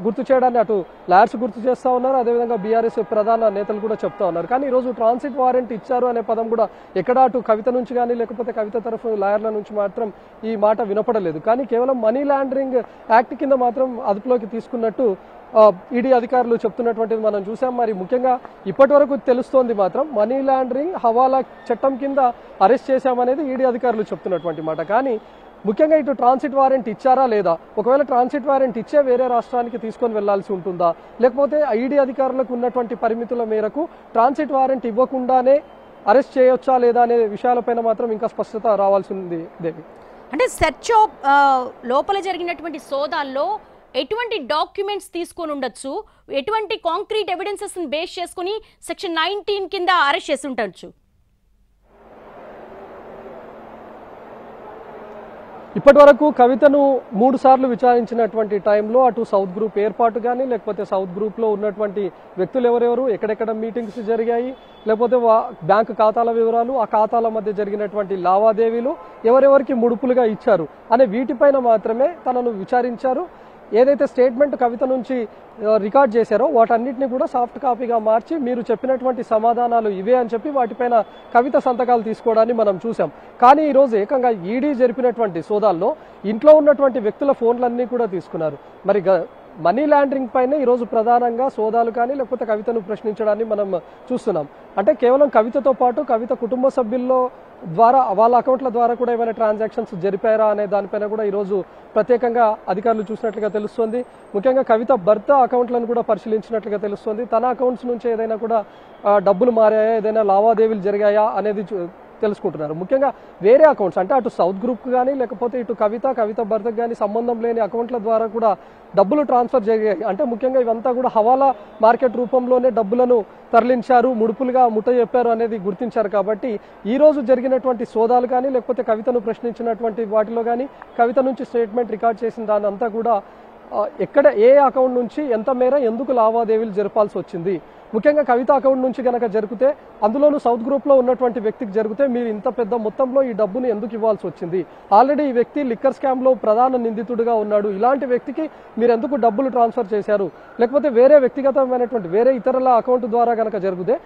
గుర్తు చేయడాన్ని అటు లాయర్స్ గుర్తు చేస్తూ ఉన్నారు, అదేవిధంగా బీఆర్ఎస్ ప్రధాన నేతలు కూడా చెప్తా ఉన్నారు. కానీ ఈరోజు ట్రాన్సిట్ వారెంట్ ఇచ్చారు అనే పదం కూడా ఎక్కడ అటు కవిత నుంచి కానీ లేకపోతే కవిత తరఫు లాయర్ల నుంచి మాత్రం ఈ మాట వినపడలేదు. కానీ కేవలం మనీ లాండరింగ్ యాక్ట్ కింద మాత్రం అదుపులోకి తీసుకున్నట్టు ఈడీ అధికారులు చెప్తున్నటువంటిది మనం చూసాం. మరి ముఖ్యంగా ఇప్పటి వరకు తెలుస్తోంది మాత్రం మనీ లాండరింగ్ హవాలా చట్టం కింద అరెస్ట్ చేశామనేది ఈడీ అధికారులు చెప్తున్నటువంటి మాట. కానీ ముఖ్యంగా ఇటు ట్రాన్సిట్ వారెంట్ ఇచ్చారా లేదా, ఒకవేళ ట్రాన్సిట్ వారెంట్ ఇచ్చే వేరే రాష్ట్రానికి తీసుకొని వెళ్లాల్సి ఉంటుందా, లేకపోతే ఈడీ అధికారులకు ఉన్నటువంటి పరిమితుల మేరకు ట్రాన్సిట్ వారెంట్ ఇవ్వకుండానే అరెస్ట్ చేయొచ్చా లేదా అనే విషయాలపైన మాత్రం ఇంకా స్పష్టత రావాల్సి ఉంది దేవి. అంటే సెర్చ్ లోపల జరిగినటువంటి సోదాల్లో ఎటువంటి డాక్యుమెంట్స్ తీసుకొని ఉండొచ్చు, ఎటువంటి కాంక్రీట్ ఎవిడెన్సెస్ బేస్ చేసుకుని సెక్షన్ 19 కింద అరెస్ట్ చేసి ఉండొచ్చు? ఇప్పటి వరకు కవితను 3 సార్లు విచారించినటువంటి టైంలో అటు సౌత్ గ్రూప్ ఏర్పాటు కానీ లేకపోతే సౌత్ గ్రూప్లో ఉన్నటువంటి వ్యక్తులు ఎవరెవరు, ఎక్కడెక్కడ మీటింగ్స్ జరిగాయి, లేకపోతే బ్యాంకు ఖాతాల వివరాలు, ఆ ఖాతాల మధ్య జరిగినటువంటి లావాదేవీలు, ఎవరెవరికి ముడుపులుగా ఇచ్చారు అనే వీటిపైన మాత్రమే తనను విచారించారు. ఏదైతే స్టేట్మెంట్ కవిత నుంచి రికార్డ్ చేశారో వాటన్నిటిని కూడా సాఫ్ట్ కాపీగా మార్చి మీరు చెప్పినటువంటి సమాధానాలు ఇవే అని చెప్పి వాటిపైన కవిత సంతకాలు తీసుకోవడాన్ని మనం చూసాం. కానీ ఈరోజు ఏకంగా ఈడీ జరిపినటువంటి సోదాల్లో ఇంట్లో ఉన్నటువంటి వ్యక్తుల ఫోన్లన్నీ కూడా తీసుకున్నారు. మరి మనీ లాండరింగ్ పైన ఈరోజు ప్రధానంగా సోదాలు కానీ లేకపోతే కవితను ప్రశ్నించడాన్ని మనం చూస్తున్నాం. అంటే కేవలం కవితతో పాటు కవిత కుటుంబ సభ్యుల్లో ద్వారా వాళ్ళ అకౌంట్ల ద్వారా కూడా ఏమైనా ట్రాన్సాక్షన్స్ జరిపారా అనే దానిపైన కూడా ఈరోజు ప్రత్యేకంగా అధికారులు చూసినట్లుగా తెలుస్తుంది. ముఖ్యంగా కవిత భర్త అకౌంట్లను కూడా పరిశీలించినట్లుగా తెలుస్తుంది. తన అకౌంట్స్ నుంచి ఏదైనా కూడా డబ్బులు మారాయా, ఏదైనా లావాదేవీలు జరిగాయా అనేది తెలుసుకుంటున్నారు. ముఖ్యంగా వేరే అకౌంట్స్ అంటే అటు సౌత్ గ్రూప్ కానీ లేకపోతే ఇటు కవిత భర్తకు కానీ సంబంధం లేని అకౌంట్ల ద్వారా కూడా డబ్బులు ట్రాన్స్ఫర్ జరిగాయి. అంటే ముఖ్యంగా ఇవంతా కూడా హవాలా మార్కెట్ రూపంలోనే డబ్బులను తరలించారు, ముడుపులుగా ముట్ట చెప్పారు అనేది గుర్తించారు. కాబట్టి ఈ రోజు జరిగినటువంటి సోదాలు కానీ లేకపోతే కవితను ప్రశ్నించినటువంటి వాటిలో కానీ కవిత నుంచి స్టేట్మెంట్ రికార్డ్ చేసిన దాని అంతా కూడా ఎక్కడ ఏ అకౌంట్ నుంచి ఎంత మేర ఎందుకు లావాదేవీలు జరపాల్సి వచ్చింది, ముఖ్యంగా కవిత అకౌంట్ నుంచి కనుక జరిగితే అందులోనూ సౌత్ గ్రూప్లో ఉన్నటువంటి వ్యక్తికి జరిగితే మీరు ఇంత పెద్ద మొత్తంలో ఈ డబ్బును ఎందుకు ఇవ్వాల్సి వచ్చింది, ఆల్రెడీ ఈ వ్యక్తి లిక్కర్ స్కామ్లో ప్రధాన నిందితుడిగా ఉన్నాడు, ఇలాంటి వ్యక్తికి మీరు ఎందుకు డబ్బులు ట్రాన్స్ఫర్ చేశారు, లేకపోతే వేరే వ్యక్తిగతమైనటువంటి వేరే ఇతరుల అకౌంట్ ద్వారా కనుక జరిగితే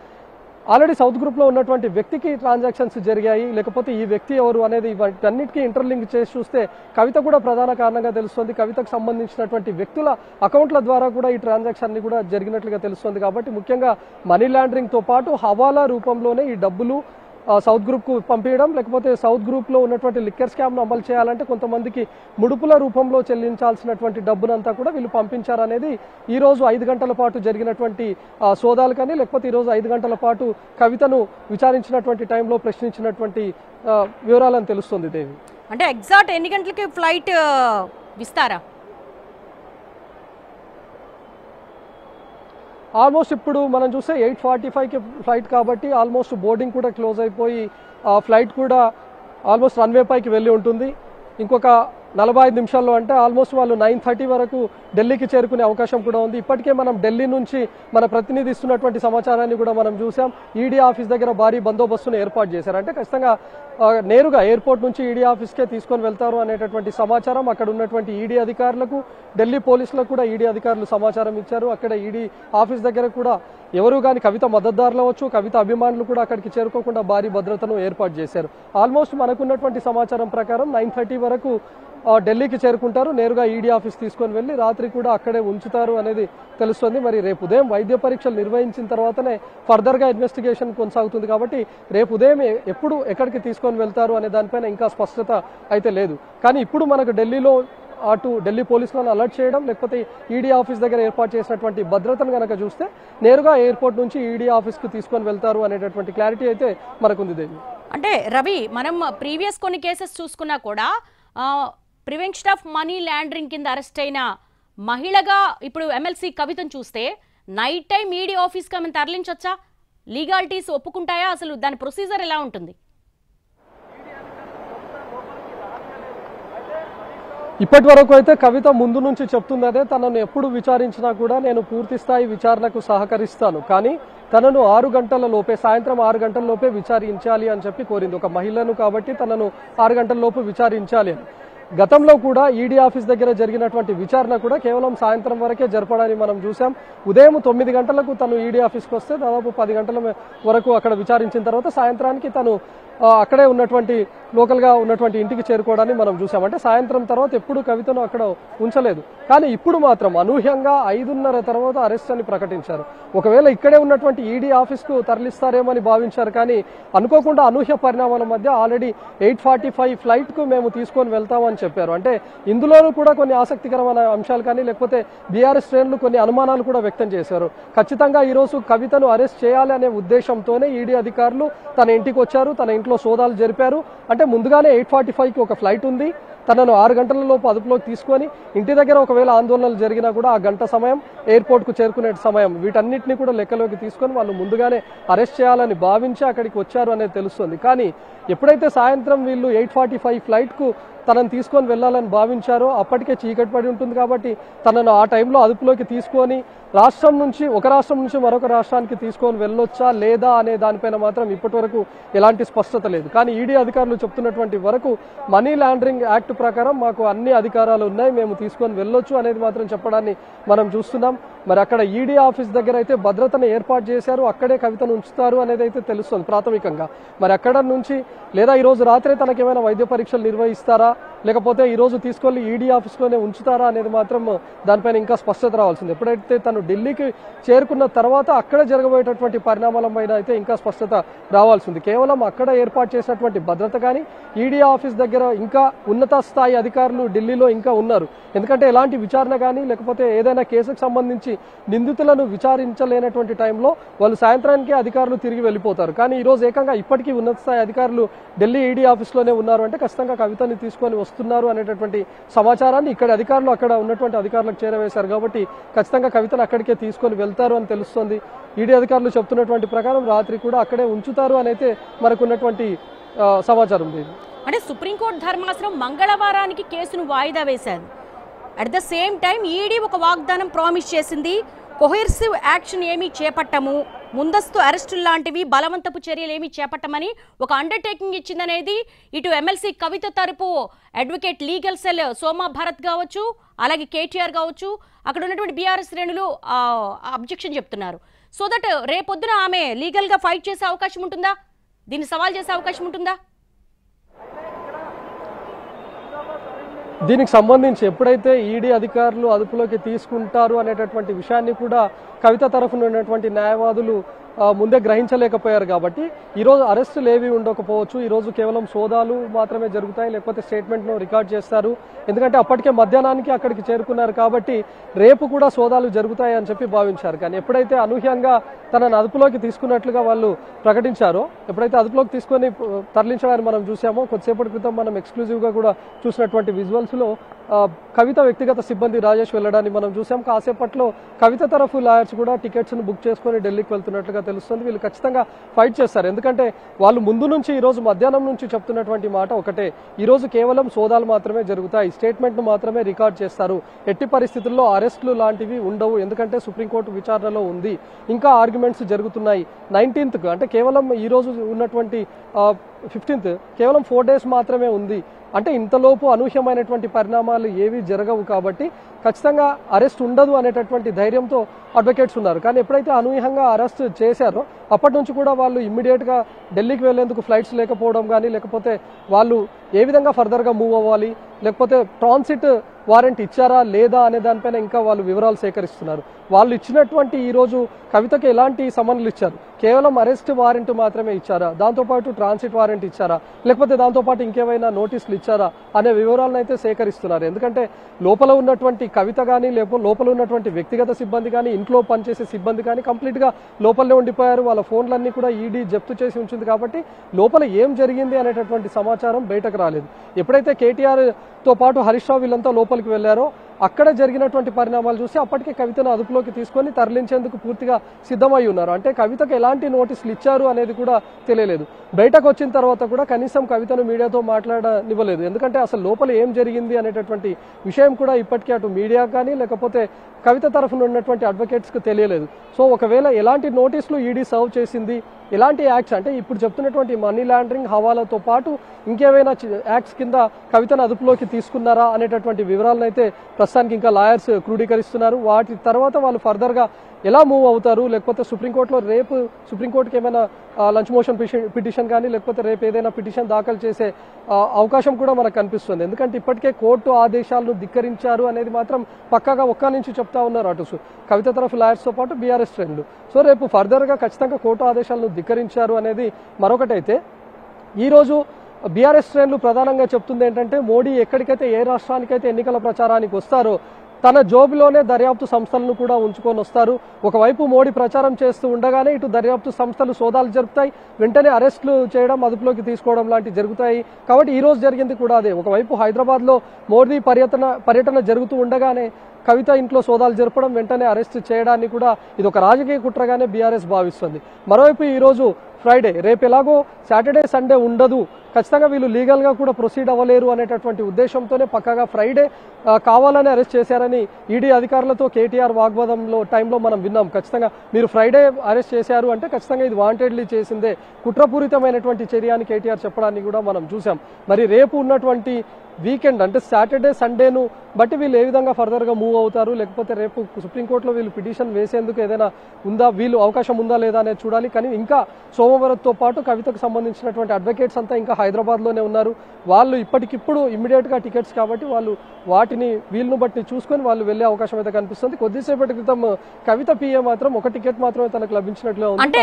ఆల్రెడీ సౌత్ గ్రూప్లో ఉన్నటువంటి వ్యక్తికి ట్రాన్సాక్షన్స్ జరిగాయి, లేకపోతే ఈ వ్యక్తి ఎవరు అనేది వీటన్నిటికీ ఇంటర్లింక్ చేసి చూస్తే కవిత కూడా ప్రధాన కారణంగా తెలుస్తుంది. కవితకు సంబంధించినటువంటి వ్యక్తుల అకౌంట్ల ద్వారా కూడా ఈ ట్రాన్సాక్షన్ కూడా జరిగినట్లుగా తెలుస్తుంది. కాబట్టి ముఖ్యంగా మనీ లాండరింగ్తో పాటు హవాలా రూపంలోనే ఈ డబ్బులు సౌత్ గ్రూప్కు పంపించడం, లేకపోతే సౌత్ గ్రూప్లో ఉన్నటువంటి లిక్కర్ స్కామ్ను అమలు చేయాలంటే కొంతమందికి ముడుపుల రూపంలో చెల్లించాల్సినటువంటి డబ్బునంతా కూడా వీళ్ళు పంపించారనేది ఈ రోజు 5 గంటల పాటు జరిగినటువంటి సోదాలు కానీ లేకపోతే ఈరోజు 5 గంటల పాటు కవితను విచారించినటువంటి టైంలో ప్రశ్నించినటువంటి వివరాలని తెలుస్తుంది దేవి. అంటే ఎగ్జాక్ట్ ఎన్ని గంటలకి ఫ్లైట్ విస్తారా? ఆల్మోస్ట్ ఇప్పుడు మనం చూస్తే 8:45కి ఫ్లైట్ కాబట్టి ఆల్మోస్ట్ బోర్డింగ్ కూడా క్లోజ్ అయిపోయి ఫ్లైట్ కూడా ఆల్మోస్ట్ రన్వే పైకి వెళ్ళి ఉంటుంది. ఇంకొక 45 నిమిషాల్లో అంటే ఆల్మోస్ట్ వాళ్ళు 9:30 వరకు ఢిల్లీకి చేరుకునే అవకాశం కూడా ఉంది. ఇప్పటికే మనం ఢిల్లీ నుంచి మన ప్రతినిధి ఇస్తున్నటువంటి సమాచారాన్ని కూడా మనం చూసాం. ఈడీ ఆఫీస్ దగ్గర భారీ బందోబస్తును ఏర్పాటు చేశారు. అంటే ఖచ్చితంగా నేరుగా ఎయిర్పోర్ట్ నుంచి ఈడీ ఆఫీస్కే తీసుకొని వెళ్తారు అనేటటువంటి సమాచారం అక్కడ ఉన్నటువంటి ఈడీ అధికారులకు, ఢిల్లీ పోలీసులకు కూడా ఈడీ అధికారులు సమాచారం ఇచ్చారు. అక్కడ ఈడీ ఆఫీస్ దగ్గర కూడా ఎవరు కానీ కవిత మద్దతుదారులు అవ్వచ్చు, కవిత అభిమానులు కూడా అక్కడికి చేరుకోకుండా భారీ భద్రతను ఏర్పాటు చేశారు. ఆల్మోస్ట్ మనకున్నటువంటి సమాచారం ప్రకారం 9:30 వరకు ఢిల్లీకి చేరుకుంటారు. నేరుగా ఈడీ ఆఫీస్ తీసుకొని వెళ్ళి రాత్రి కూడా అక్కడే ఉంచుతారు అనేది తెలుస్తుంది. మరి రేపు ఉదయం వైద్య పరీక్షలు నిర్వహించిన తర్వాతనే ఫర్దర్గా ఇన్వెస్టిగేషన్ కొనసాగుతుంది. కాబట్టి రేపు ఉదయం ఎప్పుడు ఎక్కడికి తీసుకొని వెళ్తారు అనే దానిపైన ఇంకా స్పష్టత అయితే లేదు. కానీ ఇప్పుడు మనకు ఢిల్లీలో అటు ఢిల్లీ పోలీసులను అలర్ట్ చేయడం, లేకపోతే ఈడీ ఆఫీస్ దగ్గర ఏర్పాటు చేసినటువంటి భద్రతను కనుక చూస్తే నేరుగా ఎయిర్పోర్ట్ నుంచి ఈడీ ఆఫీస్కి తీసుకొని వెళ్తారు అనేటటువంటి క్లారిటీ అయితే మనకుంది దేవి. అంటే రవి, మనం ప్రీవియస్ కొన్ని కేసెస్ చూసుకున్నా కూడా ప్రివెన్షన్ ఆఫ్ మనీ లాండరింగ్ కింద అరెస్ట్ అయిన మహిళగా ఇప్పుడు ఎమ్మెల్సీ కవితను చూస్తే నైట్ టైం ఈడీ ఆఫీస్కి ఆమెను తరలించొచ్చా? లీగాలిటీస్ ఒప్పుకుంటాయా? అసలు దాని ప్రొసీజర్ ఎలా ఉంటుంది? ఇప్పటి వరకు అయితే కవిత ముందు నుంచి చెప్తుంది అదే, తనను ఎప్పుడు విచారించినా కూడా నేను పూర్తి స్థాయి విచారణకు సహకరిస్తాను, కానీ తనను 6 గంటల లోపే, సాయంత్రం 6 గంటల లోపే విచారించాలి అని చెప్పి కోరింది. ఒక మహిళను కాబట్టి తనను 6 గంటల లోపు విచారించాలి అని. గతంలో కూడా ఈడీ ఆఫీస్ దగ్గర జరిగినటువంటి విచారణ కూడా కేవలం సాయంత్రం వరకే జరపడాన్ని మనం చూసాం. ఉదయం 9 గంటలకు తను ఈడీ ఆఫీస్కి వస్తే దాదాపు 10 గంటల వరకు అక్కడ విచారించిన తర్వాత సాయంత్రానికి తను అక్కడే ఉన్నటువంటి లోకల్గా ఉన్నటువంటి ఇంటికి చేరుకోవడాన్ని మనం చూసాం. అంటే సాయంత్రం తర్వాత ఎప్పుడు కవితను అక్కడ ఉంచలేదు. కానీ ఇప్పుడు మాత్రం అనూహ్యంగా 5:30 తర్వాత అరెస్ట్ అని ప్రకటించారు. ఒకవేళ ఇక్కడే ఉన్నటువంటి ఈడీ ఆఫీస్కు తరలిస్తారేమని భావించారు, కానీ అనుకోకుండా అనూహ్య పరిణామాల మధ్య ఆల్రెడీ 8:45 ఫ్లైట్కు మేము తీసుకొని వెళ్తామని చెప్పారు. అంటే ఇందులోనూ కూడా కొన్ని ఆసక్తికరమైన అంశాలు కానీ లేకపోతే బీఆర్ఎస్ శ్రేణులు కొన్ని అనుమానాలు కూడా వ్యక్తం చేశారు. ఖచ్చితంగా ఈరోజు కవితను అరెస్ట్ చేయాలి అనే ఉద్దేశంతోనే ఈడీ అధికారులు తన ఇంటికి వచ్చారు, తన ఇంట్లో సోదాలు జరిపారు. అంటే ముందుగానే 8:45కి ఒక ఫ్లైట్ ఉంది, తనను 6 గంటల లోపు అదుపులోకి తీసుకొని ఇంటి దగ్గర ఒకవేళ ఆందోళనలు జరిగినా కూడా ఆ గంట సమయం, ఎయిర్పోర్ట్కు చేరుకునే సమయం, వీటన్నిటిని కూడా లెక్కలోకి తీసుకొని వాళ్ళు ముందుగానే అరెస్ట్ చేయాలని భావించి అక్కడికి వచ్చారు అనేది తెలుస్తుంది. కానీ ఎప్పుడైతే సాయంత్రం వీళ్ళు 8:45 ఫ్లైట్కు తనను తీసుకొని వెళ్లాలని భావించారో అప్పటికే చీకటి పడి ఉంటుంది కాబట్టి తనను ఆ టైంలో అదుపులోకి తీసుకొని ఒక రాష్ట్రం నుంచి మరొక రాష్ట్రానికి తీసుకొని వెళ్ళొచ్చా లేదా అనే దానిపైన మాత్రం ఇప్పటి వరకు ఎలాంటి స్పష్టత లేదు. కానీ ఈడీ అధికారులు చెప్తున్నటువంటి వరకు మనీ లాండరింగ్ యాక్ట్ ప్రకారం మాకు అన్ని అధికారాలు ఉన్నాయి, మేము తీసుకొని వెళ్ళొచ్చు అనేది మాత్రం చెప్పడాన్ని మనం చూస్తున్నాం. మరి అక్కడ ఈడీ ఆఫీస్ దగ్గర అయితే భద్రతను ఏర్పాటు చేశారు, అక్కడే కవితను ఉంచుతారు అనేది అయితే తెలుస్తుంది ప్రాథమికంగా. మరి అక్కడ నుంచి లేదా ఈరోజు రాత్రే తనకేమైనా వైద్య పరీక్షలు నిర్వహిస్తారా లేకపోతే ఈరోజు తీసుకెళ్లి ఈడీ ఆఫీస్లోనే ఉంచుతారా అనేది మాత్రం దానిపైన ఇంకా స్పష్టత రావాల్సింది. ఎప్పుడైతే తను ఢిల్లీకి చేరుకున్న తర్వాత అక్కడ జరగబోయేటటువంటి పరిణామాల పైన అయితే ఇంకా స్పష్టత రావాల్సింది. కేవలం అక్కడ ఏర్పాటు చేసినటువంటి భద్రత కానీ ఈడీ ఆఫీస్ దగ్గర ఇంకా ఉన్నత స్థాయి అధికారులు ఢిల్లీలో ఇంకా ఉన్నారు. ఎందుకంటే ఎలాంటి విచారణ కానీ లేకపోతే ఏదైనా కేసుకు సంబంధించి నిందితులను విచారించలేనటువంటి టైంలో వాళ్ళు సాయంత్రానికి అధికారులు తిరిగి వెళ్ళిపోతారు. కానీ ఈరోజు ఏకంగా ఇప్పటికీ ఉన్నత స్థాయి అధికారులు ఢిల్లీ ఈడీ ఆఫీస్లోనే ఉన్నారు. అంటే ఖచ్చితంగా కవితని తీసుకొని వస్తున్నారు అనేటటువంటి సమాచారాన్ని ఇక్కడ అధికారులు అక్కడ ఉన్నటువంటి అధికారులకు చేరవేశారు కాబట్టి ఖచ్చితంగా కవితను అక్కడికే తీసుకొని వెళ్తారు అని తెలుస్తోంది. ఈడీ అధికారులు చెప్తున్నటువంటి ప్రకారం రాత్రి కూడా అక్కడే ఉంచుతారు అని అయితే మనకున్నటువంటి సమాచారం ఉంది. అంటే సుప్రీంకోర్టు ధర్మాసనం మంగళవారానికి కేసును వాయిదా వేశారు. At the same time ED ఒక వాగ్దానం ప్రామిస్ చేసింది, కొహెర్సివ్ యాక్షన్ ఏమీ చేపట్టము, ముందస్తు అరెస్టులు లాంటివి బలవంతపు చర్యలు ఏమీ చేపట్టమని ఒక అండర్టేకింగ్ ఇచ్చిందనేది ఇటు ఎమ్మెల్సీ కవిత తరపు advocate legal cell Soma Bharat కావచ్చు, అలాగే కేటీఆర్ కావచ్చు, అక్కడ ఉన్నటువంటి బీఆర్ఎస్ శ్రేణులు అబ్జెక్షన్ చెప్తున్నారు. సో దట్ రేపొద్దున ఆమె లీగల్గా ఫైట్ చేసే అవకాశం ఉంటుందా, దీన్ని సవాల్ చేసే అవకాశం ఉంటుందా? దీనికి సంబంధించి ఎప్పుడైతే ఈడీ అధికారులు అదుపులోకి తీసుకుంటారు అనేటటువంటి విషయాన్ని కూడా కవిత తరఫున ఉన్నటువంటి న్యాయవాదులు ముందే గ్రహించలేకపోయారు కాబట్టి ఈరోజు అరెస్టులు ఏవి ఉండకపోవచ్చు. ఈరోజు కేవలం సోదాలు మాత్రమే జరుగుతాయి, లేకపోతే స్టేట్మెంట్ను రికార్డ్ చేస్తారు. ఎందుకంటే అప్పటికే మధ్యాహ్నానికి అక్కడికి చేరుకున్నారు కాబట్టి రేపు కూడా సోదాలు జరుగుతాయి అని చెప్పి భావించారు. కానీ ఎప్పుడైతే అనూహ్యంగా తనను అదుపులోకి తీసుకున్నట్లుగా వాళ్ళు ప్రకటించారో, ఎప్పుడైతే అదుపులోకి తీసుకొని తరలించడాన్ని మనం చూసామో, కొద్దిసేపటి క్రితం మనం ఎక్స్క్లూజివ్గా కూడా చూసినటువంటి విజువల్స్లో కవిత వ్యక్తిగత సిబ్బంది రాజేష్ వెళ్ళడాన్ని మనం చూసాం. కాసేపట్లో కవిత తరఫు లాయర్స్ కూడా టికెట్స్ను బుక్ చేసుకొని ఢిల్లీకి వెళ్తున్నట్లుగా తెలుస్తుంది. వీళ్ళు ఖచ్చితంగా ఫైట్ చేస్తారు. ఎందుకంటే వాళ్ళు ముందు నుంచి ఈరోజు మధ్యాహ్నం నుంచి చెప్తున్నటువంటి మాట ఒకటే, ఈరోజు కేవలం సోదాలు మాత్రమే జరుగుతాయి, స్టేట్మెంట్ను మాత్రమే రికార్డ్ చేస్తారు, ఎట్టి పరిస్థితుల్లో అరెస్టులు లాంటివి ఉండవు, ఎందుకంటే సుప్రీంకోర్టు విచారణలో ఉంది, ఇంకా ఆర్గ్యుమెంట్స్ జరుగుతున్నాయి. 19th అంటే కేవలం ఈరోజు ఉన్నటువంటి 15th కేవలం 4 days మాత్రమే ఉంది. అంటే ఇంతలోపు అనూహ్యమైనటువంటి పరిణామాలు ఏవి జరగవు కాబట్టి ఖచ్చితంగా అరెస్ట్ ఉండదు అనేటటువంటి ధైర్యంతో అడ్వకేట్స్ ఉన్నారు. కానీ ఎప్పుడైతే అనూహ్యంగా అరెస్ట్ చేశారో అప్పటి నుంచి కూడా వాళ్ళు ఇమ్మీడియట్గా ఢిల్లీకి వెళ్లేందుకు ఫ్లైట్స్ లేకపోవడం కానీ లేకపోతే వాళ్ళు ఏ విధంగా ఫర్దర్గా మూవ్ అవ్వాలి, లేకపోతే ట్రాన్సిట్ వారెంట్ ఇచ్చారా లేదా అనే దానిపైన ఇంకా వాళ్ళు వివరాలు సేకరిస్తున్నారు. వాళ్ళు ఇచ్చినటువంటి ఈరోజు కవితకు ఎలాంటి సమన్లు ఇచ్చారు, కేవలం అరెస్ట్ వారెంట్ మాత్రమే ఇచ్చారా, దాంతోపాటు ట్రాన్సిట్ వారెంట్ ఇచ్చారా, లేకపోతే దాంతోపాటు ఇంకేమైనా నోటీసులు ఇచ్చారా అనే వివరాలను అయితే సేకరిస్తున్నారు. ఎందుకంటే లోపల ఉన్నటువంటి కవిత కానీ లోపల ఉన్నటువంటి వ్యక్తిగత సిబ్బంది కానీ ఇంట్లో పనిచేసే సిబ్బంది కానీ కంప్లీట్గా లోపలనే ఉండిపోయారు. వాళ్ళ ఫోన్లన్నీ కూడా ఈడీ జప్తు చేసి ఉంచింది కాబట్టి లోపల ఏం జరిగింది అనేటటువంటి సమాచారం బయటకు రాలేదు. ఎప్పుడైతే కేటీఆర్తో పాటు హరీష్ రావు వీళ్ళంతా లోపలికి వెళ్ళారో అక్కడ జరిగినటువంటి పరిణామాలు చూసి అప్పటికే కవితను అదుపులోకి తీసుకొని తరలించేందుకు పూర్తిగా సిద్ధమై ఉన్నారు. అంటే కవితకు ఎలాంటి నోటీసులు ఇచ్చారు అనేది కూడా తెలియలేదు. బయటకు వచ్చిన తర్వాత కూడా కనీసం కవితను మీడియాతో మాట్లాడనివ్వలేదు. ఎందుకంటే అసలు లోపల ఏం జరిగింది అనేటటువంటి విషయం కూడా ఇప్పటికీ అటు మీడియా కానీ లేకపోతే కవిత తరఫున ఉన్నటువంటి అడ్వకేట్స్కి తెలియలేదు. సో ఒకవేళ ఎలాంటి నోటీసులు ఈడీ సర్వ్ చేసింది, ఎలాంటి యాక్ట్స్ అంటే ఇప్పుడు చెప్తున్నటువంటి మనీ లాండరింగ్ హవాలాతో పాటు ఇంకేమైనా యాక్ట్స్ కింద కవితను అదుపులోకి తీసుకున్నారా అనేటటువంటి వివరాలను అయితే ప్రస్తుతానికి ఇంకా లాయర్స్ క్రోడీకరిస్తున్నారు. వాటి తర్వాత వాళ్ళు ఫర్దర్గా ఎలా మూవ్ అవుతారు, లేకపోతే సుప్రీంకోర్టులో రేపు సుప్రీంకోర్టుకి ఏమైనా లంచ్ మోషన్ పిటిషన్ కానీ లేకపోతే రేపు ఏదైనా పిటిషన్ దాఖలు చేసే అవకాశం కూడా మనకు కనిపిస్తుంది. ఎందుకంటే ఇప్పటికే కోర్టు ఆదేశాలను ధిక్కరించారు అనేది మాత్రం పక్కాగా ఒక్క నుంచి చెప్తా ఉన్నారు అటు కవిత తరఫు లాయర్స్తో పాటు బీఆర్ఎస్ శ్రేణులు. సో రేపు ఫర్దర్గా ఖచ్చితంగా కోర్టు ఆదేశాలను ధిక్కరించారు అనేది మరొకటైతే, ఈరోజు బీఆర్ఎస్ శ్రేణులు ప్రధానంగా చెప్తుంది ఏంటంటే, మోడీ ఎక్కడికైతే ఏ రాష్ట్రానికైతే ఎన్నికల ప్రచారానికి వస్తారో తన జోబులోనే దర్యాప్తు సంస్థలను కూడా ఉంచుకొని వస్తారు. ఒకవైపు మోడీ ప్రచారం చేస్తూ ఉండగానే ఇటు దర్యాప్తు సంస్థలు సోదాలు జరుపుతాయి, వెంటనే అరెస్టులు చేయడం, అదుపులోకి తీసుకోవడం లాంటివి జరుగుతాయి. కాబట్టి ఈ రోజు జరిగింది కూడా అదే. ఒకవైపు హైదరాబాద్లో మోడీ పర్యటన జరుగుతూ ఉండగానే కవిత ఇంట్లో సోదాలు జరపడం, వెంటనే అరెస్ట్ చేయడాన్ని కూడా ఇది ఒక రాజకీయ కుట్రగానే బీఆర్ఎస్ భావిస్తుంది. మరోవైపు ఈరోజు ఫ్రైడే, రేపు ఎలాగో సాటర్డే సండే ఉండదు, ఖచ్చితంగా వీళ్ళు లీగల్గా కూడా ప్రొసీడ్ అవ్వలేరు అనేటటువంటి ఉద్దేశంతోనే పక్కగా ఫ్రైడే కావాలని అరెస్ట్ చేశారని ఈడీ అధికారులతో కేటీఆర్ వాగ్వాదంలో టైంలో మనం విన్నాం. ఖచ్చితంగా మీరు ఫ్రైడే అరెస్ట్ చేశారు అంటే ఖచ్చితంగా ఇది వాంటెడ్లీ చేసిందే, కుట్రపూరితమైనటువంటి చర్య అని కేటీఆర్ చెప్పడాన్ని కూడా మనం చూసాం. మరి రేపు ఉన్నటువంటి వీకెండ్ అంటే సాటర్డే సండేను బట్టి వీళ్ళు ఏ విధంగా ఫర్దర్గా మూవ్ అవుతారు, లేకపోతే రేపు సుప్రీంకోర్టులో వీళ్ళు పిటిషన్ వేసేందుకు ఏదైనా ఉందా, వీళ్ళు అవకాశం ఉందా లేదా అనేది చూడాలి. కానీ ఇంకా సోమవారంతో పాటు కవితకు సంబంధించినటువంటి అడ్వకేట్స్ అంతా ఇంకా హైదరాబాద్లోనే ఉన్నారు. వాళ్ళు ఇప్పటికిప్పుడు ఇమ్మీడియట్గా టికెట్స్ కాబట్టి వాళ్ళు వాటిని వీళ్ళను బట్టి చూసుకొని వాళ్ళు వెళ్లే అవకాశం అయితే కనిపిస్తుంది. కొద్దిసేపటి క్రితం కవిత పిఏ మాత్రం ఒక టికెట్ మాత్రమే తనకు లభించినట్లుగా ఉంది. అంటే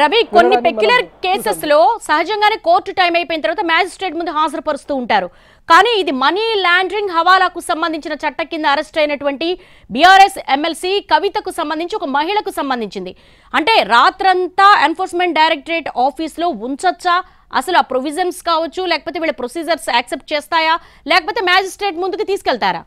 రవి కొన్ని పెక్యులర్ కేసెస్ లో సహజంగానే కోర్టు టైం అయిపోయిన తర్వాత మ్యాజిస్ట్రేట్ ముందు హాజరుపరుస్తూ ఉంటారు. కానీ ఇది మనీ లాండరింగ్ హవాలాకు సంబంధించిన చట్టం కింద అరెస్ట్ అయినటువంటి బీఆర్ఎస్ ఎమ్మెల్సీ కవితకు సంబంధించి ఒక మహిళకు సంబంధించింది. అంటే రాత్రంతా ఎన్ఫోర్స్మెంట్ డైరెక్టరేట్ ఆఫీస్లో ఉంచొచ్చా, అసలు ఆ ప్రొవిజన్స్ కావచ్చు, లేకపోతే వీళ్ళ ప్రొసీజర్స్ యాక్సెప్ట్ చేస్తాయా, లేకపోతే మ్యాజిస్ట్రేట్ ముందుకు తీసుకెళ్తారా?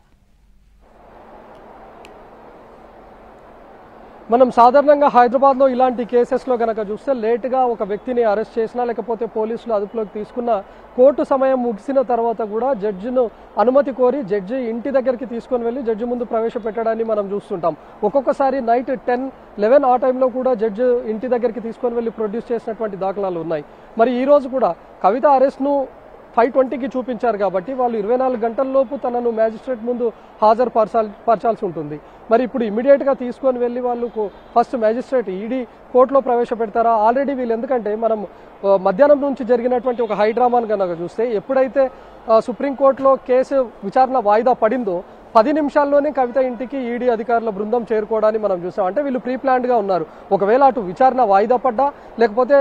మనం సాధారణంగా హైదరాబాద్లో ఇలాంటి కేసెస్లో కనుక చూస్తే లేటుగా ఒక వ్యక్తిని అరెస్ట్ చేసినా లేకపోతే పోలీసులు అదుపులోకి తీసుకున్న కోర్టు సమయం ముగిసిన తర్వాత కూడా జడ్జిను అనుమతి కోరి జడ్జి ఇంటి దగ్గరికి తీసుకొని వెళ్ళి జడ్జి ముందు ప్రవేశపెట్టడాన్ని మనం చూస్తుంటాం. ఒక్కొక్కసారి నైట్ 10-11 ఆ టైంలో కూడా జడ్జి ఇంటి దగ్గరికి తీసుకొని వెళ్ళి ప్రొడ్యూస్ చేసినటువంటి దాఖలాలు ఉన్నాయి. మరి ఈ రోజు కూడా కవిత అరెస్ట్ను 5:20కి చూపించారు కాబట్టి వాళ్ళు 24 గంటల్లోపు తనను మ్యాజిస్ట్రేట్ ముందు పరచాల్సి ఉంటుంది. మరి ఇప్పుడు ఇమీడియట్గా తీసుకొని వెళ్ళి వాళ్ళు ఫస్ట్ మ్యాజిస్ట్రేట్ ఈడీ కోర్టులో ప్రవేశపెడతారా? ఆల్రెడీ వీళ్ళు, ఎందుకంటే మనం మధ్యాహ్నం నుంచి జరిగినటువంటి ఒక హైడ్రామాను కనుక చూస్తే, ఎప్పుడైతే సుప్రీంకోర్టులో కేసు విచారణ వాయిదా పడిందో 10 నిమిషాల్లోనే కవిత ఇంటికి ఈడీ అధికారుల బృందం చేరుకోవడాన్ని మనం చూసాం. అంటే వీళ్ళు ప్రీ ప్లాన్డ్గా ఉన్నారు. ఒకవేళ అటు విచారణ వాయిదా పడ్డా లేకపోతే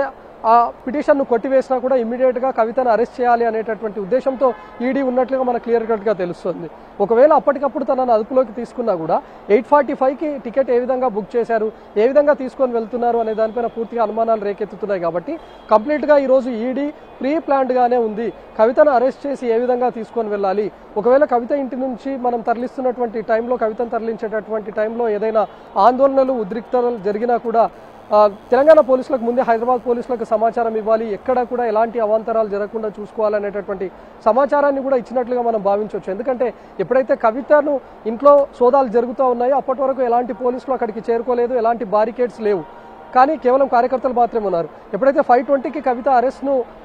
ఆ పిటిషన్ను కొట్టివేసినా కూడా ఇమ్మీడియట్గా కవితను అరెస్ట్ చేయాలి అనేటటువంటి ఉద్దేశంతో ఈడీ ఉన్నట్లుగా మనకు క్లియర్ కట్గా తెలుస్తుంది. ఒకవేళ అప్పటికప్పుడు తనను అదుపులోకి తీసుకున్నా కూడా 8:45కి టికెట్ ఏ విధంగా బుక్ చేశారు, ఏ విధంగా తీసుకొని వెళ్తున్నారు అనే దానిపైన పూర్తిగా అనుమానాలు రేకెత్తుతున్నాయి. కాబట్టి కంప్లీట్గా ఈరోజు ఈడీ ప్రీ ప్లాన్డ్గానే ఉంది. కవితను అరెస్ట్ చేసి ఏ విధంగా తీసుకొని వెళ్ళాలి, ఒకవేళ కవిత ఇంటి నుంచి మనం తరలిస్తున్నటువంటి టైంలో, కవితను తరలించేటటువంటి టైంలో ఏదైనా ఆందోళనలు ఉద్రిక్తతలు జరిగినా కూడా తెలంగాణ పోలీసులకు ముందే హైదరాబాద్ పోలీసులకు సమాచారం ఇవ్వాలి, ఎక్కడ కూడా ఎలాంటి అవాంతరాలు జరగకుండా చూసుకోవాలనేటటువంటి సమాచారాన్ని కూడా ఇచ్చినట్లుగా మనం భావించవచ్చు. ఎందుకంటే ఎప్పుడైతే కవితను ఇంట్లో సోదాలు జరుగుతూ ఉన్నాయో అప్పటి వరకు ఎలాంటి పోలీసులు అక్కడికి చేరుకోలేదు, ఎలాంటి బారికేడ్స్ లేవు, కానీ కేవలం కార్యకర్తలు మాత్రమే ఉన్నారు. ఎప్పుడైతే 5:20కి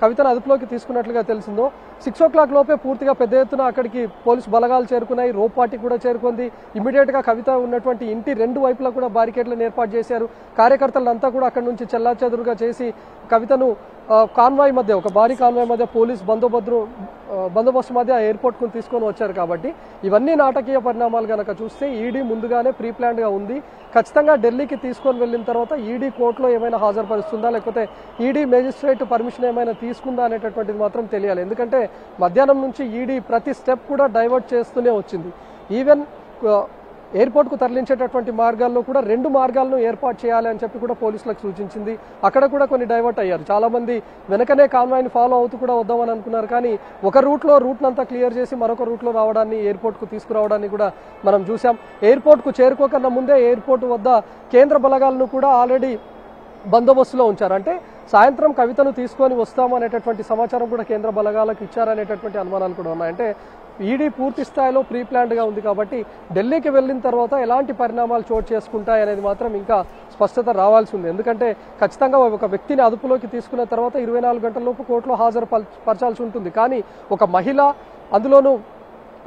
కవితను అదుపులోకి తీసుకున్నట్లుగా తెలిసిందో 6 o'clock లోపే పూర్తిగా పెద్ద ఎత్తున అక్కడికి పోలీసు బలగాలు చేరుకున్నాయి, రోప్ పార్టీ కూడా చేరుకుంది. ఇమీడియట్గా కవిత ఉన్నటువంటి ఇంటి 2 వైపులా కూడా బారికేడ్లను ఏర్పాటు చేశారు. కార్యకర్తలంతా కూడా అక్కడి నుంచి చెల్లాచెదురుగా చేసి కవితను కాన్వాయ్ మధ్య, ఒక భారీ కాన్వాయ్ మధ్య పోలీస్ బందోబస్తు మధ్య ఎయిర్పోర్ట్కు తీసుకొని వచ్చారు. కాబట్టి ఇవన్నీ నాటకీయ పరిణామాలు కనుక చూస్తే ఈడీ ముందుగానే ప్రీ ప్లాన్డ్గా ఉంది. ఖచ్చితంగా ఢిల్లీకి తీసుకొని వెళ్ళిన తర్వాత ఈడీ కోర్టులో ఏమైనా హాజరుపరుస్తుందా, లేకపోతే ఈడీ మేజిస్ట్రేట్ పర్మిషన్ ఏమైనా తీసుకుందా అనేటటువంటిది మాత్రం తెలియాలి. ఎందుకంటే మధ్యాహ్నం నుంచి ఈడీ ప్రతి స్టెప్ కూడా డైవర్ట్ చేస్తూనే వచ్చింది. ఈవెన్ ఎయిర్పోర్ట్కు తరలించేటటువంటి మార్గాల్లో కూడా 2 మార్గాలను ఏర్పాటు చేయాలి అని చెప్పి కూడా పోలీసులకు సూచించింది. అక్కడ కూడా కొన్ని డైవర్ట్ అయ్యారు. చాలామంది వెనకనే కాన్వాయ్ని ఫాలో అవుతూ కూడా వద్దామని అనుకున్నారు. కానీ ఒక రూట్నంతా క్లియర్ చేసి మరొక రూట్లో రావడాన్ని, ఎయిర్పోర్ట్కు తీసుకురావడాన్ని కూడా మనం చూసాం. ఎయిర్పోర్ట్కు చేరుకోకన్నా ముందే ఎయిర్పోర్ట్ వద్ద కేంద్ర బలగాలను కూడా ఆల్రెడీ బందోబస్తులో ఉంచారు. అంటే సాయంత్రం కవితను తీసుకొని వస్తామనేటటువంటి సమాచారం కూడా కేంద్ర బలగాలకు ఇచ్చారనేటటువంటి అనుమానాలు కూడా ఉన్నాయి. అంటే ఈడీ పూర్తి స్థాయిలో ప్రీ ప్లాన్డ్గా ఉంది కాబట్టి ఢిల్లీకి వెళ్ళిన తర్వాత ఎలాంటి పరిణామాలు చోటు చేసుకుంటాయి అనేది మాత్రం ఇంకా స్పష్టత రావాల్సి ఉంది. ఎందుకంటే ఖచ్చితంగా ఒక వ్యక్తిని అదుపులోకి తీసుకున్న తర్వాత 24 గంటలలోపు కోర్టులో హాజరుపరచాల్సి ఉంటుంది. కానీ ఒక మహిళ, అందులోనూ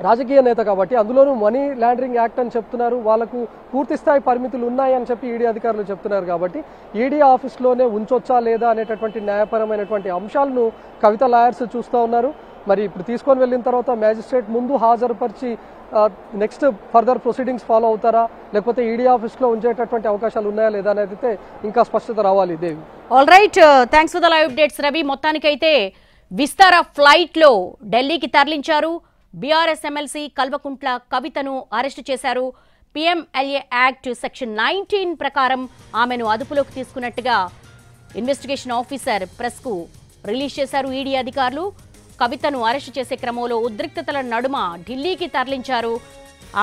రాజకీయ నేత కాబట్టి, అందులోనూ మనీ లాండరింగ్ యాక్ట్ అని చెప్తున్నారు, వాళ్ళకు పూర్తి స్థాయి పరిమితులు ఉన్నాయని చెప్పి ఈడీ అధికారులు చెప్తున్నారు. కాబట్టి ఈడీ ఆఫీస్లోనే ఉంచొచ్చా లేదా అనేటటువంటి న్యాయపరమైనటువంటి అంశాలను కవిత లాయర్స్ చూస్తూ ఉన్నారు. మరి ఇప్పుడు తీసుకొని వెళ్ళిన తర్వాత మ్యాజిస్ట్రేట్ ముందు హాజరుపరిచి నెక్స్ట్ ఫర్దర్ ప్రొసీడింగ్స్ ఫాలో అవుతారా, లేకపోతే ఈడీ ఆఫీస్లో ఉంచేటటువంటి అవకాశాలు ఉన్నాయా లేదా అనేది అయితే ఇంకా స్పష్టత రావాలి. Devi, all right, thanks for the live updates Ravi. మొత్తానికైతే విస్తార ఫ్లైట్లో ఢిల్లీకి తరలించారు. బీఆర్ఎస్ ఎమ్మెల్సీ కల్వకుంట్ల కవితను అరెస్టు చేశారు. PMLA యాక్ట్ సెక్షన్ 19 ప్రకారం ఆమెను అదుపులోకి తీసుకున్నట్టుగా ఇన్వెస్టిగేషన్ ఆఫీసర్ ప్రెస్కు రిలీజ్ చేశారు ఈడీ అధికారులు. కవితను అరెస్టు చేసే క్రమంలో ఉద్రిక్తతల నడుమ ఢిల్లీకి తరలించారు.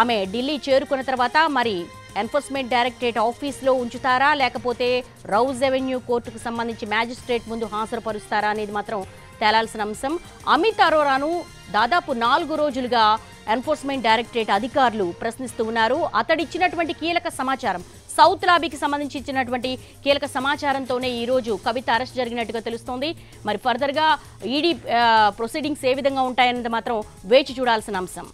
ఆమె ఢిల్లీ చేరుకున్న తర్వాత మరి ఎన్ఫోర్స్మెంట్ డైరెక్టరేట్ ఆఫీస్లో ఉంచుతారా, లేకపోతే రౌజ్ అవెన్యూ కోర్టుకు సంబంధించి మ్యాజిస్ట్రేట్ ముందు హాజరుపరుస్తారా అనేది మాత్రం తేలాల్సిన అంశం. అమిత్ అరోరాను దాదాపు 4 రోజులుగా ఎన్ఫోర్స్మెంట్ డైరెక్టరేట్ అధికారులు ప్రశ్నిస్తూ ఉన్నారు. అతడిచ్చినటువంటి కీలక సమాచారం, సౌత్ లాబీకి సంబంధించి ఇచ్చినటువంటి కీలక సమాచారంతోనే ఈ రోజు కవిత అరెస్ట్ జరిగినట్టుగా తెలుస్తోంది. మరి ఫర్దర్గా ఈడీ ప్రొసీడింగ్స్ ఏ విధంగా ఉంటాయనేది మాత్రం వేచి చూడాల్సిన అంశం.